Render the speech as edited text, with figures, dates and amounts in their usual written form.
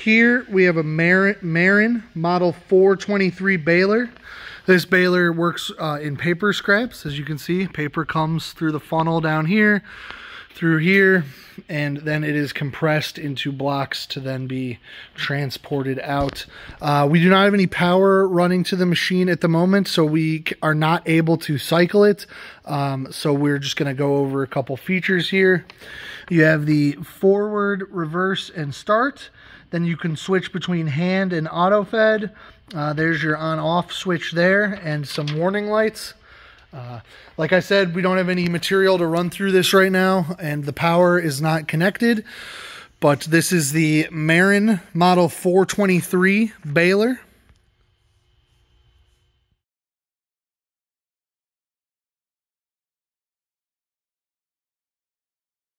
Here we have a Maren model 423 baler. This baler works in paper scraps. As you can see, paper comes through the funnel down here, through here, and then it is compressed into blocks to then be transported out. We do not have any power running to the machine at the moment, so we are not able to cycle it. So we're just going to go over a couple features here. You have the forward, reverse, and start. Then you can switch between hand and auto fed. There's your on-off switch there and some warning lights. Like I said, we don't have any material to run through this right now, and the power is not connected. But this is the Maren Model 423 baler.